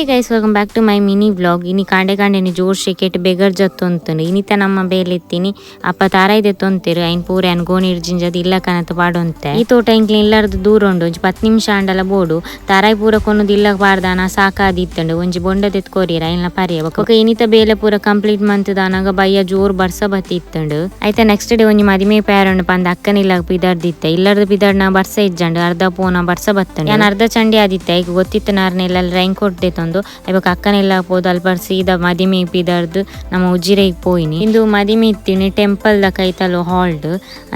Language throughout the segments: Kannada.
Hey guys, welcome back to my mini vlog. ಇನಿ ಕಾಂಡೆ ಕಾಂಡೆನಿ ಜೋರ್ಶೆ ಕೆಟ್ಟು ಬೆಗರ್ ಜತ್ತೊಂತುಂಡು ಇನಿತ ನಮ್ಮ ಬೇಲೆತ್ತೀನಿ ಅಪ್ಪ ತಾರಾಯ್ದೆ ತೊಂತೆರು ಐನ್ ಪೂರೆ ಅನ್ ಗೋಣಿ ಇರ್ಜಿಂಜದ್ ಇಲ್ಲ ಕನತ ಪಾಡೊಂತೆ ಈ ತೋಟ ಇಂಕ್ಲಿ ಇಲ್ಲಾರ್ದು ದೂರ ಉಂಡು ಒಂಜಿ 10 ನಿಮಿಷ ಅಂಡಲ ಬೋಡು ತಾರಾಯ್ ಪೂರ ಕೊನ್ನದು ಇಲ್ಲ ಪಾಡ್ದಾನ ಸಾಕಾದಿತ್ತಂಡು ಒಂಜಿ ಬೊಂಡ ತೆತ್ಕೋರಿರ ಐನ್ಲ ಪರಿಯ ಬೊಕ ಇನಿತ ಬೇಲೆ ಪೂರ ಕಂಪ್ಲೀಟ್ ಮಂತದಾನಾಗ ಬಯ್ಯ ಜೋರ್ ಬರ್ಸ ಬತ್ತಿ ಇತ್ತಂಡು ಐತ ನೆಕ್ಸ್ಟ್ ಡೇ ಒಂಜಿ ಮದಿಮೆ ಪ್ಯಾರಂಡು ಪಂದ ಅಕ್ಕನ ಇಲ್ಲ ಪಿದಾರ್ದಿತ್ತ ಇಲ್ಲರ್ದು ಪಿದಾರ್ಡ್ ನಾ ಬರ್ಸ ಇಜ್ಜಂಡು ಅರ್ಧ ಪೋನ ಬರ್ಸ ಬತ್ತಂಡು ನಾನು ಅರ್ಧ ಚಂಡಿ ಆದಿತ್ತ ಈಗ ಗೊತ್ತಿತ್ತು ನಾರ್ನೆಲ್ಲ ರೈನ್ ಕೊಟ್ಟೆ ತಂದು ಇವಾಗ ಅಕ್ಕನೆಲ್ಲ ಪೋದು ಅಲ್ಪ ಸೀದಾ ಮದಿಮೆ ಪಿದಾರ್ದು ನಮ್ಮ ಉಜಿರೆಗ್ ಪೋಯಿನಿ ಇಂದು ಮದಿಮೆ ಇತ್ತೀನಿ ಟೆಂಪಲ್ ದ ಕೈತಲು ಹಾಲ್ಡ್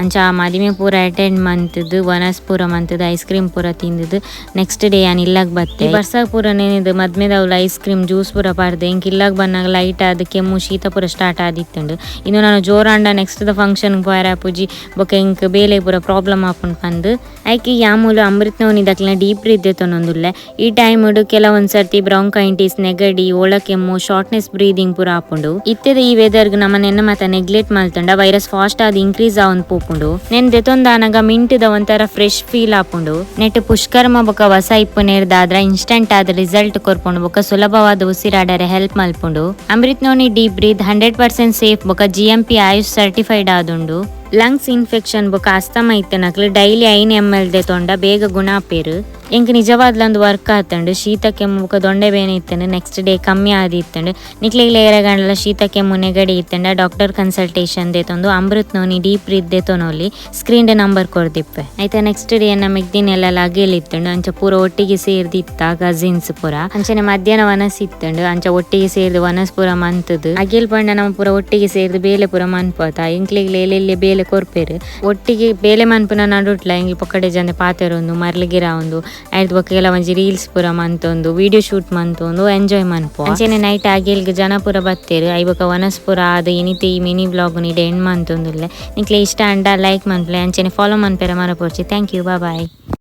ಅಂಚ ಆ ಮದಿಮೆ ಪೂರ ಅಟೆಂಡ್ ಮಂತದ್ದು ವನಸ್ ಪೂರ ಮಂತದ್ದು ಐಸ್ ಕ್ರೀಮ್ ಪೂರ ತಿಂದದ್ದು ನೆಕ್ಸ್ಟ್ ಡೇ ನಾನು ಇಲ್ಲಾಗ ಬತ್ತೆ ಬರ್ಸಾಗ ಪೂರ ನೆನೆದು ಮದ್ಮೆದವ್ಲು ಐಸ್ ಕ್ರೀಮ್ ಜ್ಯೂಸ್ ಪೂರ ಪಾರ್ದೆ ಇಂಕ ಇಲ್ಲಾಗ ಬಂದಾಗ ಲೈಟ್ ಆದ ಕೆಮ್ಮು ಶೀತ ಪೂರ ಸ್ಟಾರ್ಟ್ ಆದಿತ್ತಂಡು ಇನ್ನು ನಾನು ಜೋರಾಂಡ ನೆಕ್ಸ್ಟ್ ದ ಫಂಕ್ಷನ್ ಪೋಯರ ಪೂಜಿ ಬೊಕ ಇಂಕ ಬೇಲೆ ಪೂರ ಪ್ರಾಬ್ಲಮ್ ಆಪುಂಡು ಪಂದು ಐಕಿ ಯಾಮೂಲು ಅಮೃತನವನಿ ದಕ್ಲ ಡೀಪ್ ಬ್ರೀತ್ ತೊನ್ನೊಂದುಲ್ಲೆ ಈ ಟೈಮ್ ಕೆಲವೊಂದ್ ಸರ್ತಿ ಬ್ರಾಂಕೈಟಿಸ್ ನೆಗಡಿ ಒಳಕೆಮ್ಮು ಶಾರ್ಟ್ನೆಸ್ ಬ್ರೀದಿಂಗ್ ಪೂರ ಆಪುಂಡು ಇತ್ತೆದ ಈ ವೆದರ್ಗ್ ನಮ್ಮ ನೆನ್ನ ಮತ ನೆಗ್ಲೆಕ್ಟ್ ಮಲ್ತಂಡ ವೈರಸ್ ಫಾಸ್ಟ್ ಆದ್ ಇನ್ಕ್ರೀಸ್ ಆವೊಂದು ಪೋಪುಂಡು ನೆನ್ ದೆತೊಂದಾನಾಗ ಮಿಂಟ್ದ ಒಂಥರ ಫ್ರೆಶ್ ಫೀಲ್ ಆಪುಂಡು ನೆಟ್ ಪುಷ್ಕರ್ಮ ಬೊಕ ಹೊಸ ಇಪ್ಪು ನೇರ್ದಾದ್ರ ಇನ್ಸ್ಟಂಟ್ ಆದ ರಿಸಲ್ಟ್ ಕೊರ್ಪುಂಡು ಬೊಕ ಸುಲಭವಾದ ಉಸಿರಾಡರೆ ಹೆಲ್ಪ್ ಮಲ್ಪುಂಡು ಅಮೃತನವನಿ ಡೀಪ್ ಬ್ರೀತ್ 100% ಸೇಫ್ ಬೊಕ GMP ಆಯುಷ್ ಸರ್ಟಿಫೈಡ್ ಆದುಂಡು ಲಂಗ್ಸ್ ಇನ್ಫೆಕ್ಷನ್ ಬೊಕ ಅಸ್ತಮ ಇತ್ತನಕ್ಲು ಡೈಲಿ 5 ml ತೊಂಡ ಬೇಗ ಗುಣ ಆಪೇರು ಎಂಕ್ ನಿಜವಾದ್ಲಂದು ವರ್ಕ್ ಆತಂಡು ಶೀತ ಕೆಮ್ಮು ಬೊಕ ದೊಂಡೆ ಬೇನೆ ಇತ್ತಂಡು ನೆಕ್ಸ್ಟ್ ಡೇ ಕಮ್ಮಿ ಆದಿತ್ತಂಡು ನಿಕ್ಲೆಗ್ಲ ಏರಗಂಡಲ ಶೀತ ಕೆಮ್ಮು ನೆಗಡಿ ಇತ್ತಂಡ ಡಾಕ್ಟರ್ ಕನ್ಸಲ್ಟೇಷನ್ ದೇತೊಂದು ಅಮೃತನವನಿ ಡೀಪ್ ಬ್ರೀತ್ ದೇತೊನೊಲಿ ಸ್ಕ್ರೀನ್ ನಂಬರ್ ಕೊರ್ದಿಪ್ಪೆ ಐತ ನೆಕ್ಸ್ಟ್ ಡೇ ಎನ್ನ ಮೆಗ್ದಿನ ಎಲ್ಲ ಅಗೇಲಿತ್ತಂಡು ಅಂಚ ಪೂರ ಒಟ್ಟಿಗೆ ಸೇರ್ದಿತ್ತ ಕಸಿನ್ಸ್ ಪೂರ ಅಂಚನೆ ಮಧ್ಯಾಹ್ನ ವನಸ್ ಇತ್ತಂಡು ಅಂಚ ಒಟ್ಟಿಗೆ ಸೇರ್ದು ವನಸ್ ಪೂರ ಮಂತದ್ದು ಅಗೇಲ್ ಪಂಡ ನಮ್ಮ ಪೂರ ಒಟ್ಟಿಗೆ ಸೇರ್ದು ಬೇಲೆ ಪೂರ ಮನ್ಪೋತ ಇಂಕ್ಲೆಗ್ಲ ಎಲ್ಲೆಲ್ಲಿ ಬೇಲೆ ಕೊರ್ಪೇರು ಒಟ್ಟಿಗೆ ಬೇಲೆ ಮನ್ಪುನ ನಡುಟ್ಲ ಇಂಗ್ಲಿ ಪೊಕ್ಕಡೆ ಜಂದೆ ಪಾತೆರೊಂದು ಮರ್ಲಿಗಿರ ಒಂದು ಆಯ್ತು ಬೊಕ ಎಲ್ಲ ಒಂಜಿ ರೀಲ್ಸ್ ಪೂರ ಮಂತೊಂದು ವಿಡಿಯೋ ಶೂಟ್ ಮಂತೊಂದು ಎಂಜಾಯ್ ಮನ್ಪು ಅಂಚೆನೆ ನೈಟ್ ಆಗೇಲ್ಗ ಜನ ಪೂರ ಬತ್ತೇರು ಐಬೊಕ ವನಸ್ ಪೂರ ಆದ ಇನಿತೆ ಈ ಮಿನಿ ಬ್ಲಾಗ್ ನಿಡೆ ಎಂಡ್ ಮಂತೊಂದುಲ್ಲೆ ನಿಕ್ಲೆ ಇಷ್ಟ ಅಂಡ ಲೈಕ್ ಮನ್ಪ್ಲೆ ಅಂಚೆನೆ ಫಾಲೋ ಮನ್ಪೆರ ಮರಪೊರ್ಚಿ ಥ್ಯಾಂಕ್ ಯು ಬಾಯ್.